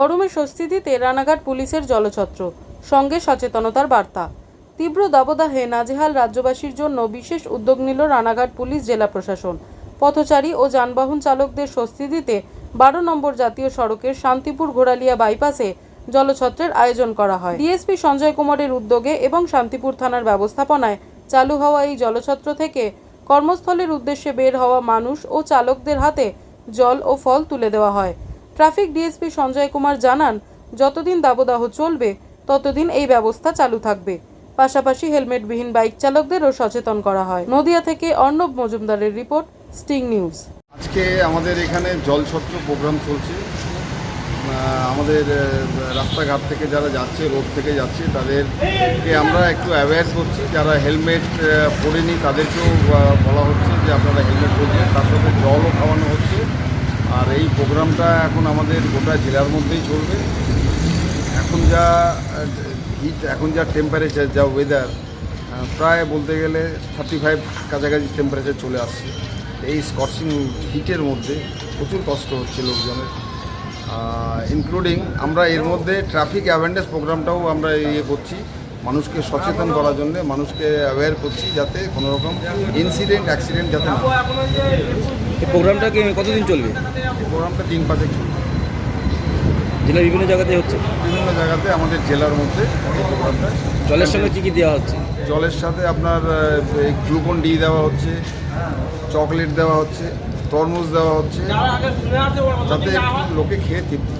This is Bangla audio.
গরমে স্বস্তি দিতে রানাঘাট পুলিশের জলছত্র, সঙ্গে সচেতনতার বার্তা। তীব্র দাবদাহে নাজেহাল রাজ্যবাসীর জন্য বিশেষ উদ্যোগ নিল রানাঘাট পুলিশ জেলা প্রশাসন। পথচারী ও যানবাহন চালকদের স্বস্তি দিতে 12 নম্বর জাতীয় সড়কের শান্তিপুর ঘোড়ালিয়া বাইপাসে জলছত্রের আয়োজন করা হয়। ডিএসপি সঞ্জয় কুমারের উদ্যোগে এবং শান্তিপুর থানার ব্যবস্থাপনায় চালু হওয়া এই জলছত্র থেকে কর্মস্থলের উদ্দেশ্যে বের হওয়া মানুষ ও চালকদের হাতে জল ও ফল তুলে দেওয়া হয়। ট্রাফিক ডিএসপি সঞ্জয় কুমার জানান, যতদিন দাবদাহ চলবে ততদিন এই ব্যবস্থা চালু থাকবে। পাশাপাশি হেলমেটবিহীন বাইক চালকদেরও সচেতন করা হয়। নদিয়া থেকে অর্ণব মজুমদারের রিপোর্ট, স্টিং নিউজ। আজকে আমাদের এখানে জলছত্র প্রোগ্রাম চলছে। আমাদের রাস্তাঘাট থেকে যারা যাচ্ছে, রোড থেকে যাচ্ছে, তাদেরকে আমরা একটু অ্যাওয়্যার করছি। যারা হেলমেট পরেনি তাদেরকেও বলা হচ্ছে যে আপনারা হেলমেট পরবেন, তার সাথে জলও খাওয়ানো হচ্ছে। আর এই প্রোগ্রামটা এখন আমাদের গোটা জেলার মধ্যেই চলবে। এখন যা হিট, এখন যা টেম্পারেচার, যা ওয়েদার, প্রায় বলতে গেলে 35 কাছাকাছি টেম্পারেচার চলে আসছে। এই স্কর্চিং হিটের মধ্যে প্রচুর কষ্ট হচ্ছে লোকজনের, ইনক্লুডিং আমরা এর মধ্যে ট্রাফিক অ্যাওয়ারনেস প্রোগ্রামটাও আমরা করছি, মানুষকে সচেতন করার জন্য, মানুষকে অ্যাওয়্যার করছি যাতে কোনো রকম ইনসিডেন্ট, অ্যাক্সিডেন্ট যাতে না হয়। এই প্রোগ্রামটা কি কতদিন চলবে? এই প্রোগ্রামটা 3-5 চলবে। জেলার বিভিন্ন জায়গাতে হচ্ছে, বিভিন্ন জায়গাতে আমাদের জেলার মধ্যে এই প্রোগ্রামটা। জলের সঙ্গে কী কী দেওয়া হচ্ছে? জলের সাথে আপনার গ্লুকন ডি দেওয়া হচ্ছে, চকলেট দেওয়া হচ্ছে, তরমুজ দেওয়া হচ্ছে, যাতে লোকে খেয়ে তৃপ্তি।